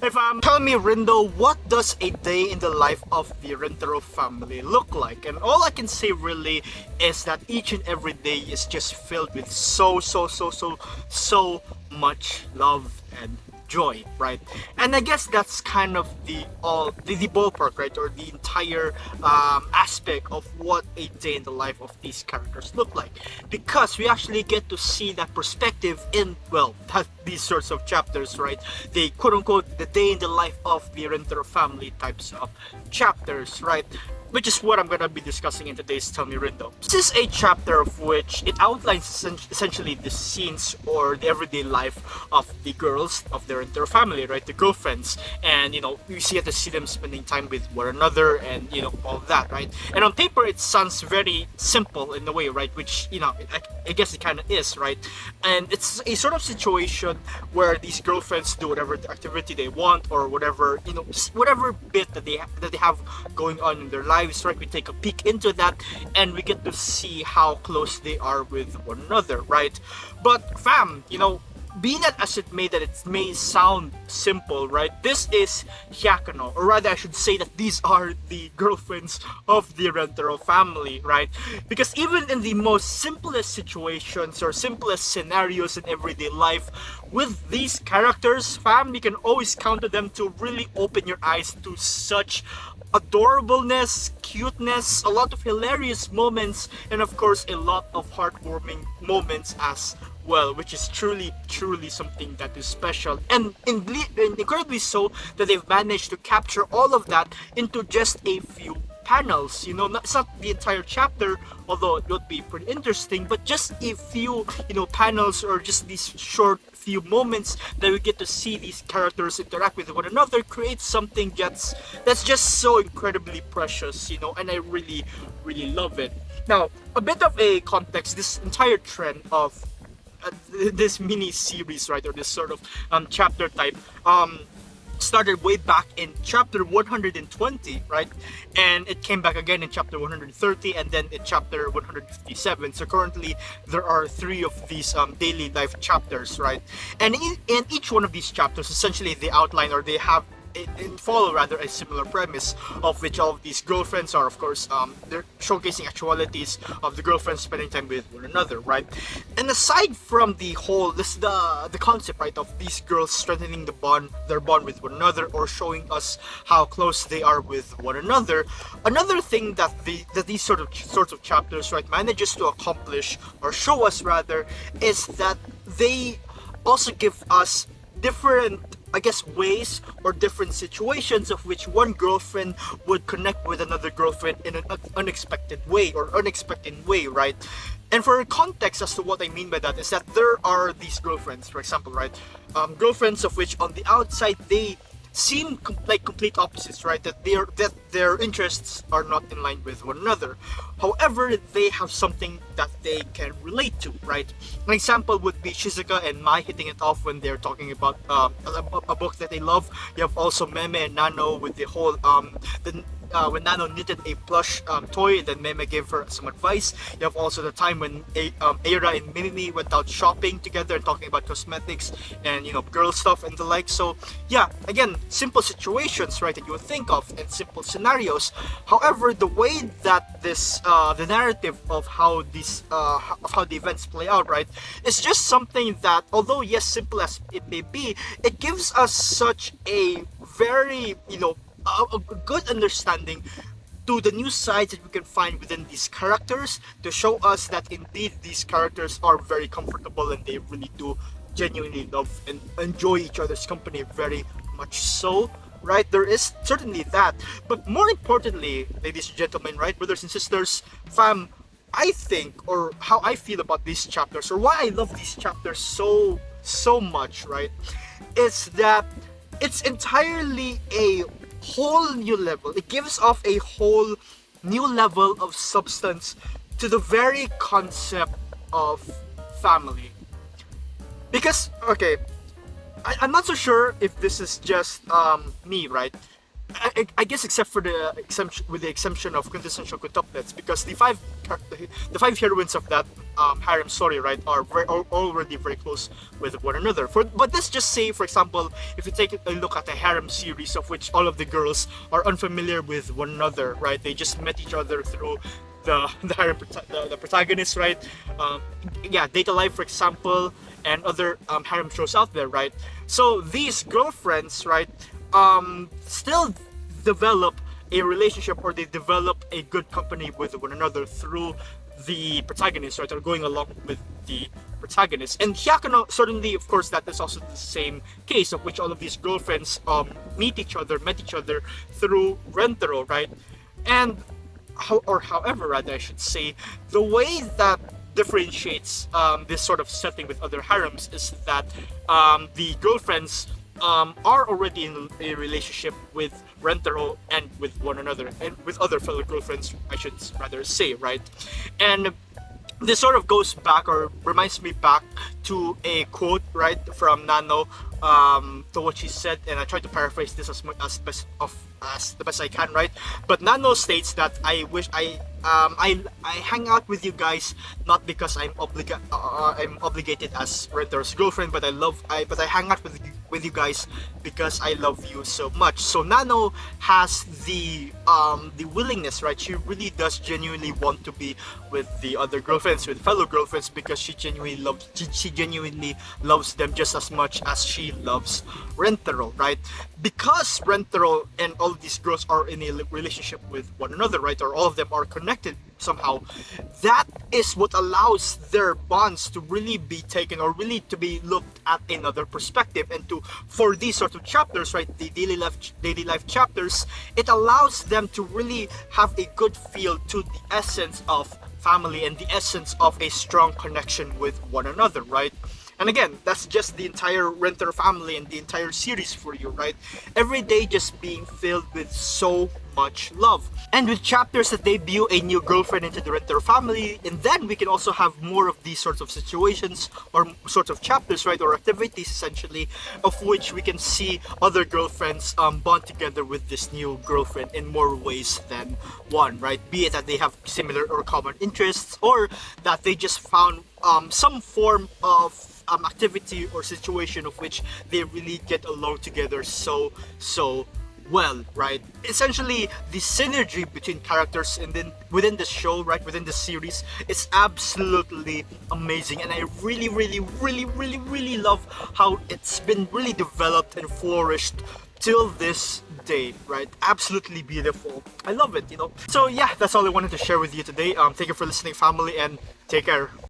If tell me, Rindo, what does a day in the life of the Rentero family look like? And all I can say really is that each and every day is just filled with so much love and joy, right? And I guess that's kind of the ballpark, right, or the entire aspect of what a day in the life of these characters look like, because we actually get to see that perspective in, well, these sorts of chapters, right? The quote unquote the day in the life of the Renter family types of chapters, right? Which is what I'm gonna be discussing in today's Tell Me Rindo. This is a chapter of which it outlines essentially the scenes or the everyday life of the girls of their entire family, right? The girlfriends, and you see to see them spending time with one another, and all that, right? And on paper, it sounds very simple in a way, right? Which I guess it kind of is, right? And it's a sort of situation where these girlfriends do whatever activity they want, or whatever whatever bit that they have going on in their lives, right? We take a peek into that, and we get to see how close they are with one another, right? But fam, be that as it may, that it may sound simple, right? This is Hyakano, or rather I should say that these are the girlfriends of the Rentero family, right? Because even in the most simplest situations or simplest scenarios in everyday life, with these characters, fam, you can always count on them to really open your eyes to such adorableness, cuteness, a lot of hilarious moments, and of course a lot of heartwarming moments as well, which is truly something that is special, and incredibly so that they've managed to capture all of that into just a few panels. It's not the entire chapter, although it would be pretty interesting, but just a few panels, or just these short few moments that we get to see these characters interact with one another, create something that's just so incredibly precious, and I really love it. Now, a bit of a context: this entire trend of this mini series, right, or this sort of chapter type, started way back in chapter 120, right? And it came back again in chapter 130, and then in chapter 157. So currently there are 3 of these daily life chapters, right? And in each one of these chapters, essentially they outline, or they have follow rather a similar premise, of which all of these girlfriends are, of course, they're showcasing actualities of the girlfriends spending time with one another, right? And aside from the whole the concept, right, of these girls strengthening their bond with one another, or showing us how close they are with one another, another thing that these sorts of chapters, right, manages to accomplish, or show us rather, is that they also give us different, I guess, ways or different situations of which one girlfriend would connect with another girlfriend in an unexpected way, right? And for context as to what I mean by that, is that there are these girlfriends, for example, right? Girlfriends of which on the outside they seem like complete opposites, right? That their interests are not in line with one another. However, they have something that they can relate to, right? An example would be Shizuka and Mai hitting it off when they're talking about a book that they love. You have also Meme and Nano with the whole when Nano knitted a plush toy, then Meme gave her some advice. You have also the time when Eira and Mimimi went out shopping together and talking about cosmetics and girl stuff and the like. So yeah, again, simple situations, right, that you would think of, and simple scenarios. However, the way that this the narrative of how the events play out, right, is just something that, although yes, simple as it may be, it gives us such a very a good understanding to the new sides that we can find within these characters, to show us that indeed these characters are very comfortable, and they really do genuinely love and enjoy each other's company very much so, right? There is certainly that, but more importantly, ladies and gentlemen, right, brothers and sisters, fam, I think, or how I feel about these chapters, or why I love these chapters so much, right, is that it's entirely a whole new level. It gives off a whole new level of substance to the very concept of family. Because, okay, I'm not so sure if this is just me, right? I guess except for the exemption, with the exemption of quintessential quintuplets, because the five heroines of that harem story, right, are already very close with one another. But let's just say, for example, if you take a look at a harem series of which all of the girls are unfamiliar with one another, right? They just met each other through the protagonist, right? Yeah, Data Life, for example, and other harem shows out there, right? So these girlfriends, right, still develop a relationship, or they develop a good company with one another through the protagonist, right, or going along with the protagonist. And Hyakuno, certainly, of course, that is also the same case, of which all of these girlfriends met each other through Rentaro, right? And however, rather, I should say, the way that differentiates this sort of setting with other harems is that the girlfriends are already in a relationship with Rentaro and with one another, and with other fellow girlfriends, I should rather say, right? And this sort of goes back, or reminds me back to a quote, right, from Nano, to what she said, and I try to paraphrase this as the best I can, right? But Nano states that I hang out with you guys not because I'm obligated as Rentaro's girlfriend, but I hang out with you guys because I love you so much. So Nano has the willingness, right? She really does genuinely want to be with the other girlfriends, with fellow girlfriends, because she genuinely loves them just as much as she loves Rentaro, right? Because Rentaro and all of these girls are in a relationship with one another, right? Or all of them are connected somehow. That is what allows their bonds to really be taken, or really to be looked at in another perspective. And for these sort of chapters, right, the daily life chapters, it allows them to really have a good feel to the essence of family and the essence of a strong connection with one another, right? And again, that's just the entire Renter family and the entire series for you, right? Every day just being filled with so much love. And with chapters that debut a new girlfriend into the Renter family, and then we can also have more of these sorts of situations, or sorts of chapters, right, or activities essentially, of which we can see other girlfriends bond together with this new girlfriend in more ways than one, right? Be it that they have similar or common interests, or that they just found some form of activity or situation of which they really get along together so well, right? Essentially, the synergy between characters and then within the show, right, within the series, is absolutely amazing, and I really love how it's been really developed and flourished till this day, right? Absolutely beautiful. I love it, you know. So yeah, that's all I wanted to share with you today. Thank you for listening, family, and take care.